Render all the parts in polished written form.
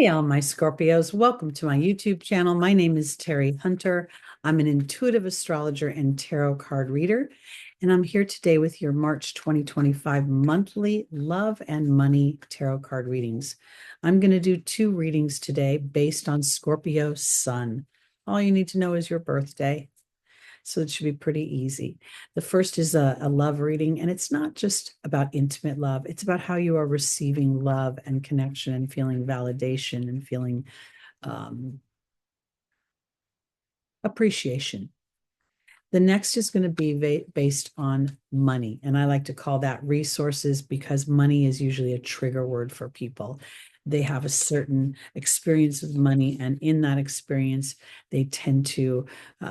Hey, all my Scorpios. Welcome to my YouTube channel. My name is Teri Hunter. I'm an intuitive astrologer and tarot card reader, and I'm here today with your March 2025 monthly love and money tarot card readings. I'm going to do two readings today based on Scorpio sun. All you need to know is your birthday. So it should be pretty easy. The first is a love reading, and it's not just about intimate love. It's about how you are receiving love and connection and feeling validation and feeling appreciation. The next is going to be based on money. And I like to call that resources because money is usually a trigger word for people. They have a certain experience with money, and in that experience, they tend to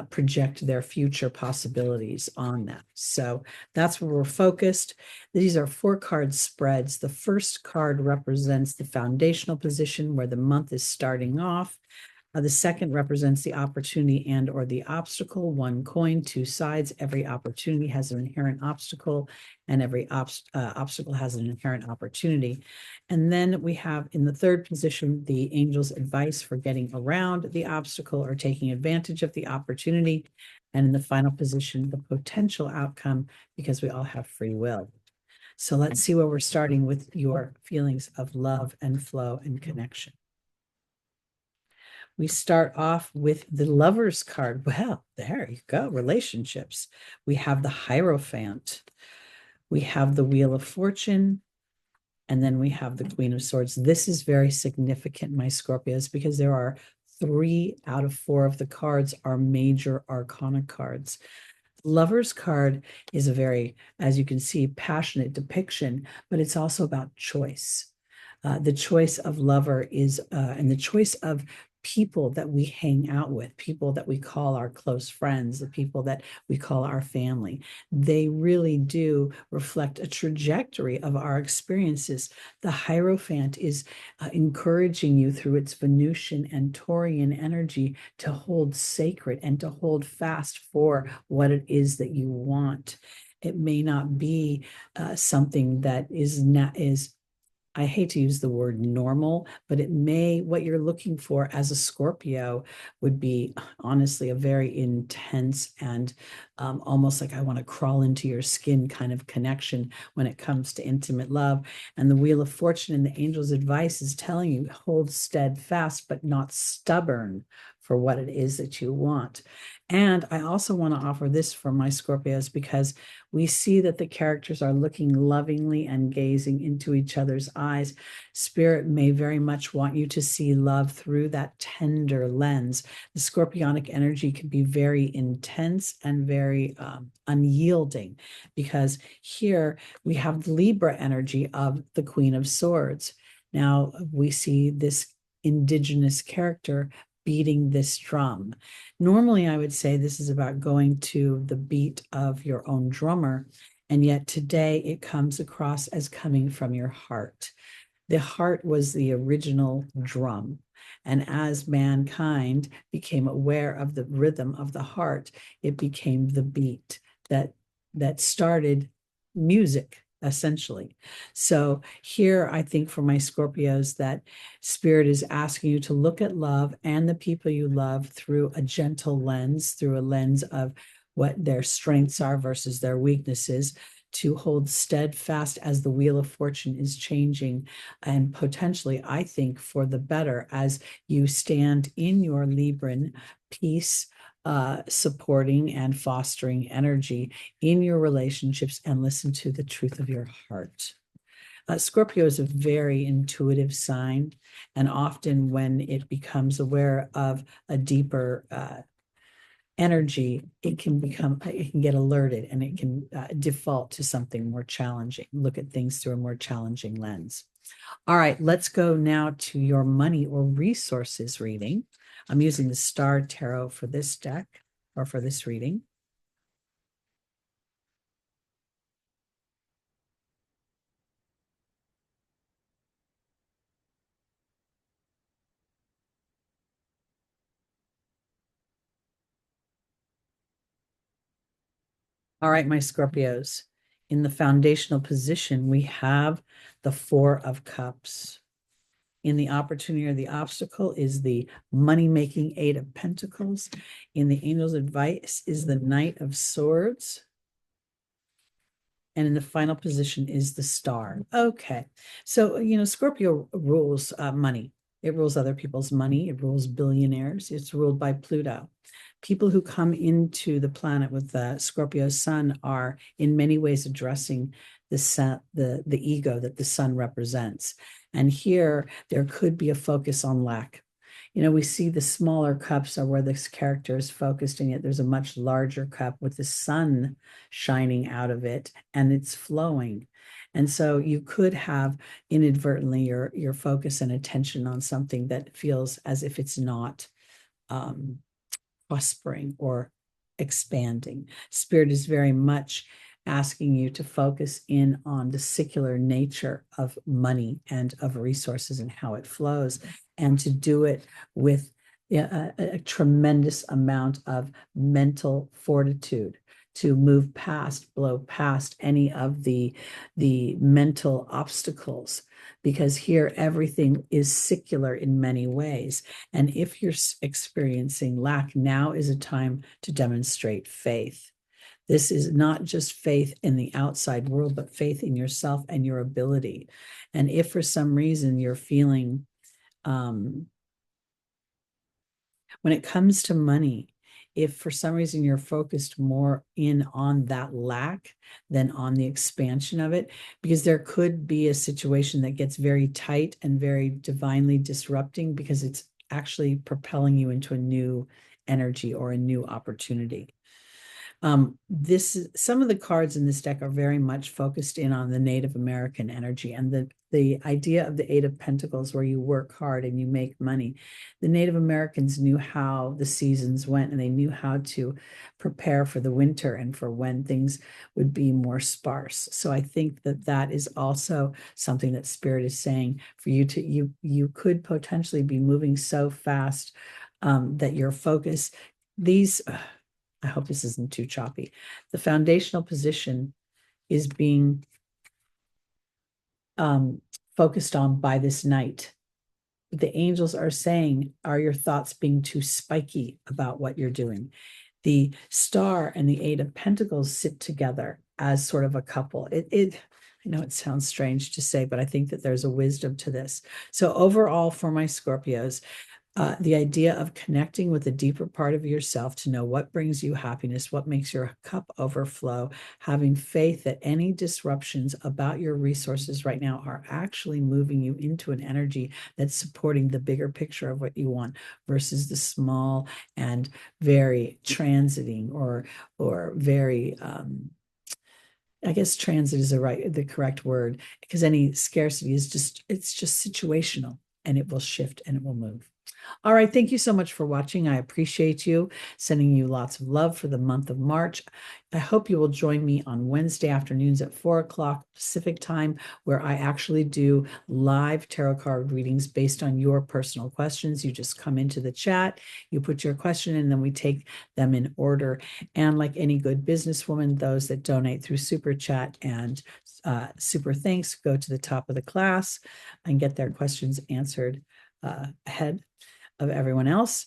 project their future possibilities on that. So that's where we're focused. These are 4-card spreads. The first card represents the foundational position where the month is starting off. The second represents the opportunity and or the obstacle. One coin, two sides. Every opportunity has an inherent obstacle, and every obstacle has an inherent opportunity. And then we have in the third position, the angel's advice for getting around the obstacle or taking advantage of the opportunity. And in the final position, the potential outcome, because we all have free will. So let's see where we're starting with your feelings of love and flow and connection. We start off with the Lover's card. Well, there you go, relationships. We have the Hierophant. We have the Wheel of Fortune. And then we have the Queen of Swords. This is very significant, my Scorpios, because there are 3 out of 4 of the cards are major arcana cards. Lover's card is a very, as you can see, passionate depiction, but it's also about choice. The choice of lover is, and the choice of people that we hang out with, people that we call our close friends, the people that we call our family. They really do reflect a trajectory of our experiences. The Hierophant is encouraging you through its Venusian and Taurian energy to hold sacred and to hold fast for what it is that you want. It may not be something that is I hate to use the word normal, but what you're looking for as a Scorpio would be honestly a very intense and almost like I want to crawl into your skin kind of connection when it comes to intimate love. And the Wheel of Fortune and the angel's advice is telling you hold steadfast, but not stubborn for what it is that you want. And I also want to offer this for my Scorpios because we see that the characters are looking lovingly and gazing into each other's eyes. Spirit may very much want you to see love through that tender lens. The Scorpionic energy can be very intense and very unyielding because here we have the Libra energy of the Queen of Swords. Now we see this indigenous character beating this drum. Normally, I would say this is about going to the beat of your own drummer, and yet today it comes across as coming from your heart. The heart was the original drum, and as mankind became aware of the rhythm of the heart, it became the beat that started music essentially. So here, I think for my Scorpios that Spirit is asking you to look at love and the people you love through a gentle lens, through a lens of what their strengths are versus their weaknesses, to hold steadfast as the Wheel of Fortune is changing and potentially, I think, for the better as you stand in your Libran peace, supporting and fostering energy in your relationships and listen to the truth of your heart. Scorpio is a very intuitive sign, and often when it becomes aware of a deeper energy, it can get alerted and it can default to something more challenging, look at things through a more challenging lens. All right, let's go now to your money or resources reading. I'm using the Star Tarot for this deck or for this reading. All right, my Scorpios. In the foundational position, we have the 4 of Cups. In the opportunity or the obstacle is the money-making Eight of Pentacles. In the angel's advice is the Knight of Swords. And in the final position is the Star. Okay. So, Scorpio rules money. It rules other people's money. It rules billionaires. It's ruled by Pluto. People who come into the planet with the Scorpio sun are in many ways addressing the sun, the ego that the sun represents. And here there could be a focus on lack. We see the smaller cups are where this character is focused, and yet there's a much larger cup with the sun shining out of it, and it's flowing. And so you could have inadvertently your focus and attention on something that feels as if it's not prospering or expanding. Spirit is very much asking you to focus in on the secular nature of money and of resources and how it flows, and to do it with a tremendous amount of mental fortitude to move past, blow past any of the mental obstacles, because here everything is secular in many ways. And if you're experiencing lack, now is a time to demonstrate faith. This is not just faith in the outside world, but faith in yourself and your ability. And if for some reason you're feeling, when it comes to money, if for some reason you're focused more in on that lack than on the expansion of it, because there could be a situation that gets very tight and very divinely disrupting because it's actually propelling you into a new energy or a new opportunity. Some of the cards in this deck are very much focused in on the Native American energy and the idea of the Eight of Pentacles, where you work hard and you make money. The Native Americans knew how the seasons went, and they knew how to prepare for the winter and for when things would be more sparse. So I think that is also something that Spirit is saying for you to, you could potentially be moving so fast that your focus, I hope this isn't too choppy. The foundational position is being focused on by this Knight. The angels are saying, are your thoughts being too spiky about what you're doing? The Star and the Eight of Pentacles sit together as sort of a couple. I know it sounds strange to say, but I think that there's a wisdom to this. So overall, for my Scorpios, the idea of connecting with the deeper part of yourself to know what brings you happiness, what makes your cup overflow, having faith that any disruptions about your resources right now are actually moving you into an energy that's supporting the bigger picture of what you want versus the small and very transiting or very I guess transit is the correct word, because any scarcity is it's just situational, and it will shift and it will move. All right. Thank you so much for watching. I appreciate you. Sending you lots of love for the month of March. I hope you will join me on Wednesday afternoons at 4:00 Pacific time, where I actually do live tarot card readings based on your personal questions. You just come into the chat, you put your question, and then we take them in order. And like any good businesswoman, those that donate through Super Chat and Super Thanks go to the top of the class and get their questions answered ahead of everyone else.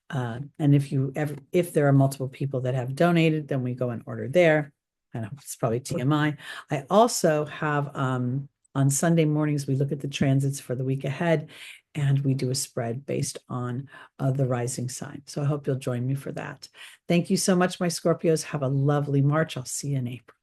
And if there are multiple people that have donated, then we go in order there. I know it's probably TMI. I also have on Sunday mornings, we look at the transits for the week ahead, and we do a spread based on the rising sign. So I hope you'll join me for that. Thank you so much, my Scorpios. Have a lovely March. I'll see you in April.